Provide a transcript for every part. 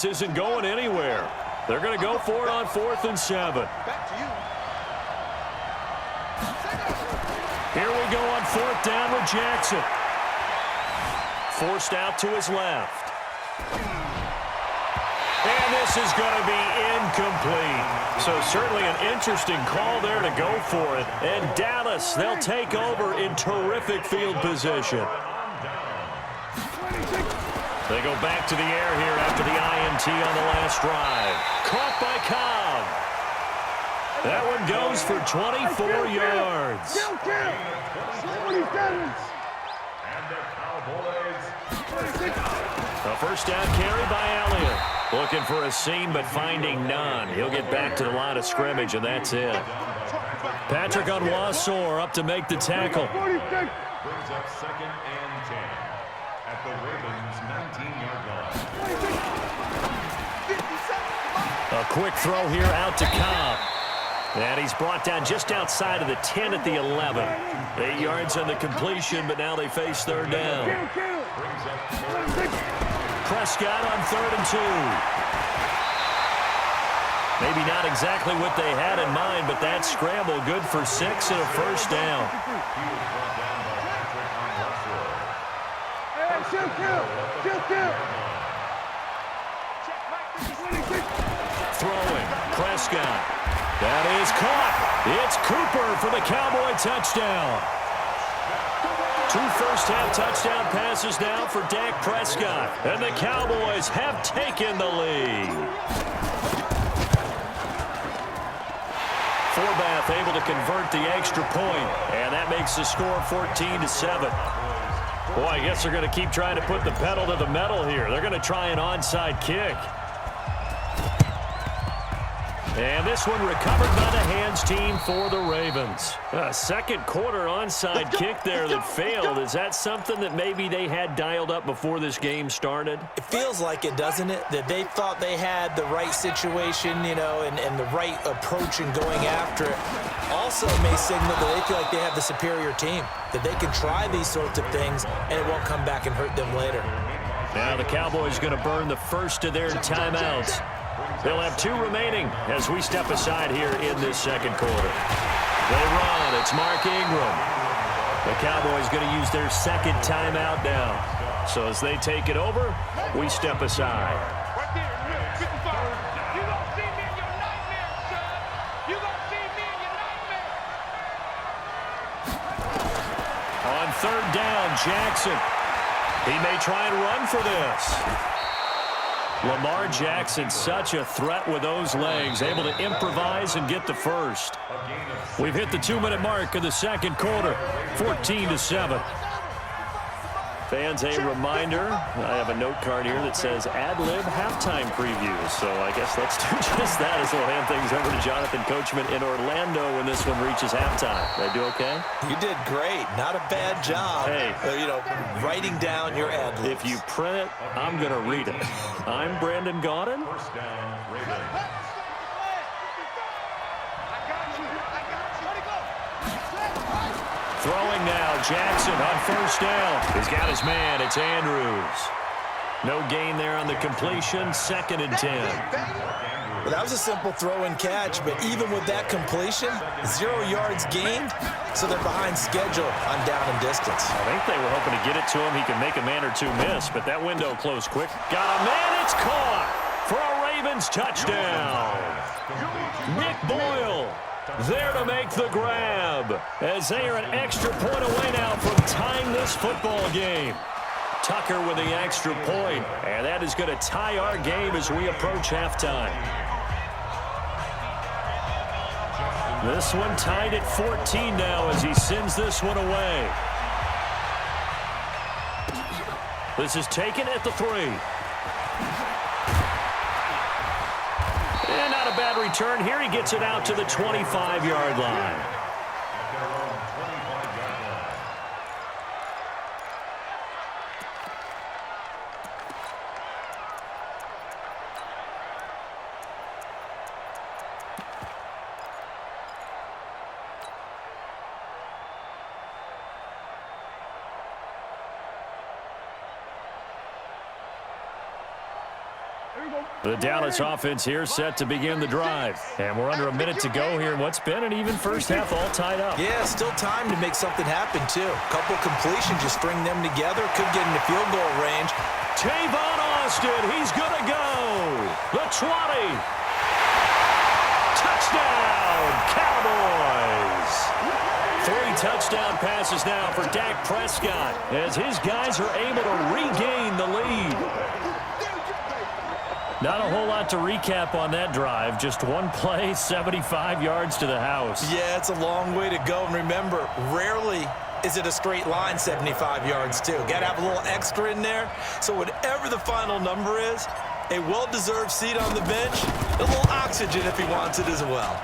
Isn't going anywhere. They're going to go for it on 4th and 7. Here we go on 4th down with Jackson. Forced out to his left. And this is going to be incomplete. So certainly an interesting call there to go for it. And Dallas, they'll take over in terrific field position. They go back to the air here after the INT on the last drive. Caught by Cobb. That one goes for 24 yards. A first down carry by Elliott. Looking for a seam, but finding none. He'll get back to the line of scrimmage, and that's it. Patrick Onwuasor up to make the tackle. Brings up 2nd and 10 at the Ravens' 19-yard line. A quick throw here out to Cobb. And he's brought down just outside of the 10 at the 11. 8 yards on the completion, but now they face 3rd down. Prescott on 3rd and 2. Maybe not exactly what they had in mind, but that scramble good for 6 and a first down. Throwing, Prescott. That is caught. It's Cooper for the Cowboy touchdown. 2 first-half touchdown passes now for Dak Prescott. And the Cowboys have taken the lead. Forbath able to convert the extra point, and that makes the score 14-7. Boy, I guess they're going to keep trying to put the pedal to the metal here. They're going to try an onside kick. And this one recovered by the hands team for the Ravens. A second quarter onside kick there that failed. Is that something that maybe they had dialed up before this game started? It feels like it, doesn't it? That they thought they had the right situation, you know, and the right approach in going after it. Also, it may signal that they feel like they have the superior team, that they can try these sorts of things and it won't come back and hurt them later. Now the Cowboys going to burn the first of their timeouts. They'll have 2 remaining as we step aside here in this second quarter. They run. It's Mark Ingram. The Cowboys going to use their second timeout now. So as they take it over, we step aside. On 3rd down, Jackson. He may try and run for this. Lamar Jackson, such a threat with those legs, able to improvise and get the first. We've hit the 2-minute mark of the second quarter, 14-7. Fans, a reminder, I have a note card here that says ad-lib halftime previews. So I guess let's do just that as we'll hand things over to Jonathan Coachman in Orlando when this one reaches halftime. Did I do okay? You did great. Not a bad job. Hey. You know, writing down your ad-libs. If you print it, I'm going to read it. I'm Brandon Gaudin. First down, Ravens. Throwing now, Jackson on first down. He's got his man. It's Andrews. No gain there on the completion. 2nd and 10. Well, that was a simple throw and catch, but even with that completion, 0 yards gained, so they're behind schedule on down and distance. I think they were hoping to get it to him. He could make a man or 2 miss, but that window closed quick. Got a man. It's caught for a Ravens touchdown. Nick Boyle there to make the grab as they are an extra point away now from tying this football game. Tucker with the extra point, and that is going to tie our game as we approach halftime. This one tied at 14 now as he sends this one away. This is taken at the 3. And not a bad return here. He gets it out to the 25-yard line. The Dallas offense here set to begin the drive. And we're under a minute to go here in what's been an even first half, all tied up. Yeah, still time to make something happen, too. Couple completions, just string them together. Could get into field goal range. Tavon Austin, he's going to go. The 20. Touchdown, Cowboys. 3 touchdown passes now for Dak Prescott as his guys are able to regain the lead. Not a whole lot to recap on that drive. Just one play, 75 yards to the house. Yeah, it's a long way to go. And remember, rarely is it a straight line 75 yards, too. Got to have a little extra in there. So whatever the final number is, a well-deserved seat on the bench, a little oxygen if he wants it as well.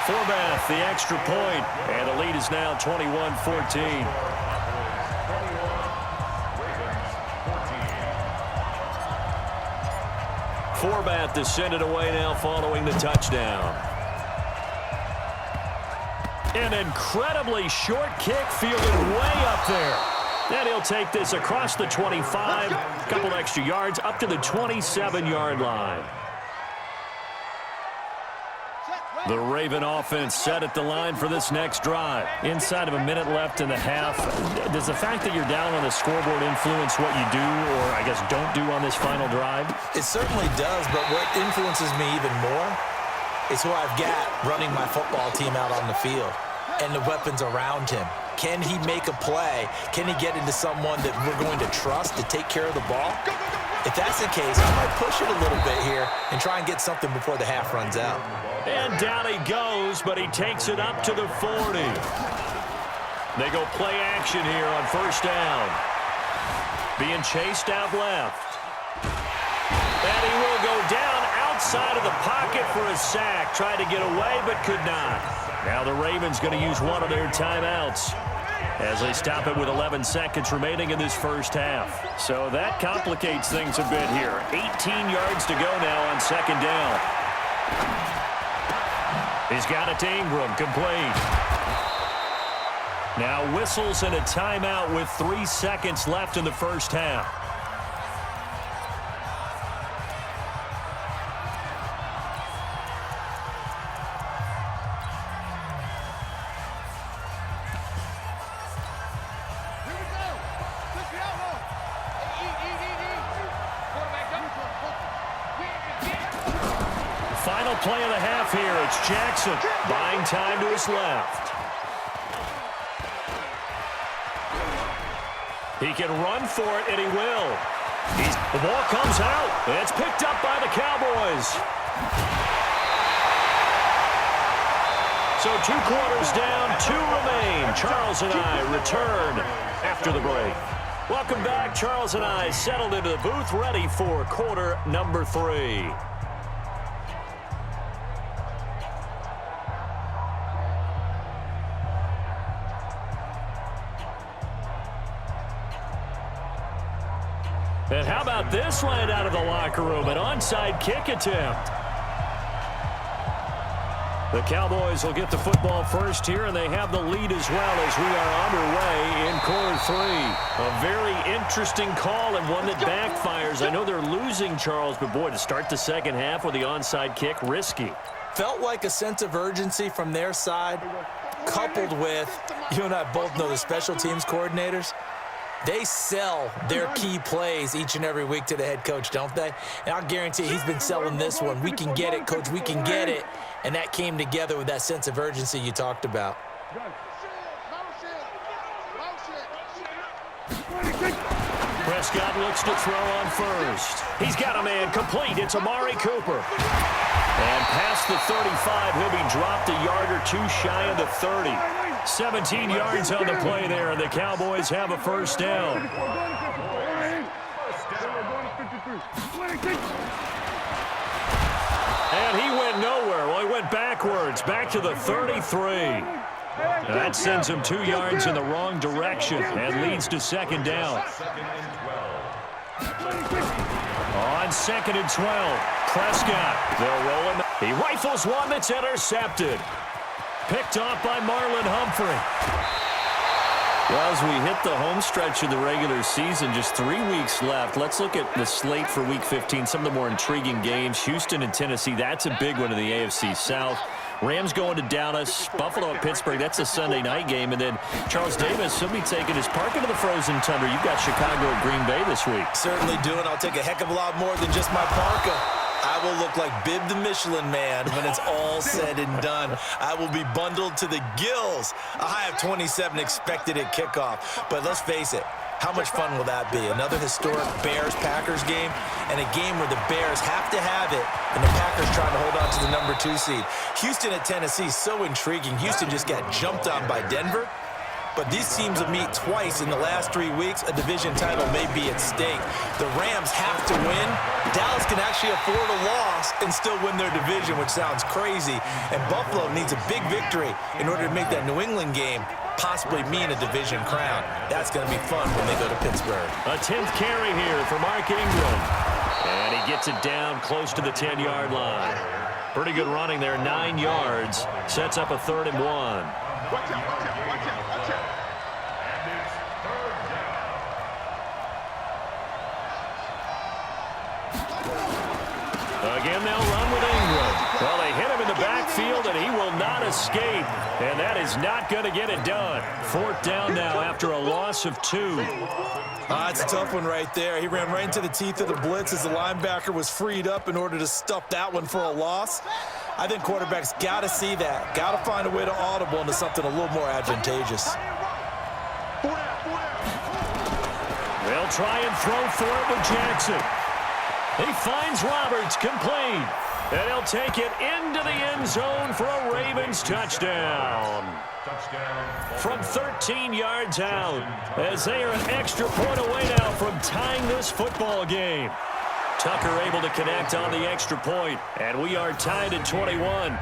Forbath, the extra point, and the lead is now 21-14. Forbath to send it away now following the touchdown. An incredibly short kick fielded way up there. And he'll take this across the 25, a couple extra yards up to the 27-yard line. The Raven offense set at the line for this next drive. Inside of a minute left in the half. Does the fact that you're down on the scoreboard influence what you do, or I guess don't do on this final drive? It certainly does, but what influences me even more is who I've got running my football team out on the field and the weapons around him. Can he make a play? Can he get into someone that we're going to trust to take care of the ball? If that's the case, I might push it a little bit here and try and get something before the half runs out. And down he goes, but he takes it up to the 40. They go play action here on first down. Being chased out left. And he will go down outside of the pocket for a sack. Tried to get away, but could not. Now the Ravens going to use one of their timeouts as they stop it with 11 seconds remaining in this first half. So that complicates things a bit here. 18 yards to go now on second down. He's got it to Ingram, complete. Now whistles and a timeout with 3 seconds left in the first half. Final play of the half here. It's Jackson buying time to his left. He can run for it, and he will. The ball comes out. It's picked up by the Cowboys. So 2 quarters down, 2 remain. Charles and I return after the break. Welcome back. Charles and I settled into the booth, ready for quarter number 3. And how about this land out of the locker room? An onside kick attempt. The Cowboys will get the football first here, and they have the lead as well as we are underway in quarter 3. A very interesting call and one that backfires. I know they're losing, Charles, but boy, to start the second half with the onside kick, risky. Felt like a sense of urgency from their side, coupled with, you and I both know the special teams coordinators. They sell their key plays each and every week to the head coach, don't they? And I'll guarantee he's been selling this one. We can get it, coach. We can get it. And that came together with that sense of urgency you talked about. Prescott looks to throw on first. He's got a man complete. It's Amari Cooper. And past the 35, he'll be dropped a yard or 2 shy of the 30. 17 yards on the play there, and the Cowboys have a first down. And he went nowhere. Well, he went backwards, back to the 33. That sends him 2 yards in the wrong direction and leads to second down. On second and 12, Prescott. They'll roll him. He rifles one that's intercepted. Picked off by Marlon Humphrey. Well, as we hit the home stretch of the regular season, just 3 weeks left. Let's look at the slate for Week 15, some of the more intriguing games. Houston and Tennessee, that's a big one in the AFC South. Rams going to Dallas, Buffalo at Pittsburgh, that's a Sunday night game. And then Charles Davis, he'll be taking his park into the frozen tundra. You've got Chicago at Green Bay this week. Certainly do, and I'll take a heck of a lot more than just my parka. I will look like Bib the Michelin Man when it's all said and done. I will be bundled to the gills. A high of 27 expected at kickoff. But let's face it, how much fun will that be? Another historic Bears-Packers game, and a game where the Bears have to have it, and the Packers trying to hold on to the number 2 seed. Houston at Tennessee, so intriguing. Houston just got jumped on by Denver. But these teams will meet twice in the last 3 weeks. A division title may be at stake. The Rams have to win. Dallas can actually afford a loss and still win their division, which sounds crazy. And Buffalo needs a big victory in order to make that New England game possibly mean a division crown. That's going to be fun when they go to Pittsburgh. A 10th carry here for Mark Ingram. And he gets it down close to the 10-yard line. Pretty good running there, 9 yards. Sets up a 3rd and 1. Watch out, watch out, watch out, watch out. And it's 3rd down. Again, they'll run with Ingram. Well, they hit him in the backfield, and he will not escape. And that is not going to get it done. 4th down now after a loss of 2. It's a tough one right there. He ran right into the teeth of the blitz as the linebacker was freed up in order to stuff that one for a loss. I think quarterbacks got to see that. Got to find a way to audible into something a little more advantageous. They'll try and throw for it with Jackson. He finds Roberts, complete. And he'll take it into the end zone for a Ravens touchdown. From 13 yards out, as they are an extra point away now from tying this football game. Tucker able to connect on the extra point, and we are tied at 21.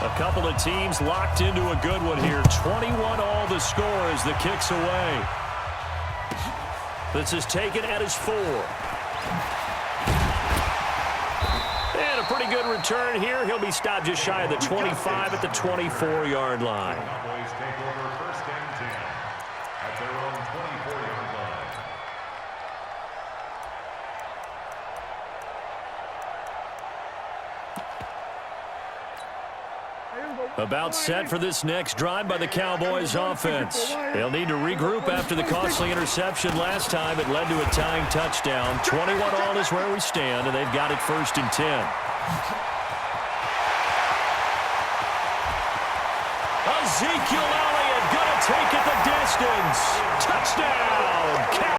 A couple of teams locked into a good one here. 21 all the score as the kick's away. This is taken at his 4. And a pretty good return here. He'll be stopped just shy of the 25 at the 24-yard line. Cowboys take over 1st and 10 at their own 24-yard line. About set for this next drive by the Cowboys offense. They'll need to regroup after the costly interception last time. It led to a tying touchdown. 21 all is where we stand, and they've got it 1st and 10. Ezekiel Elliott going to take it the distance. Touchdown!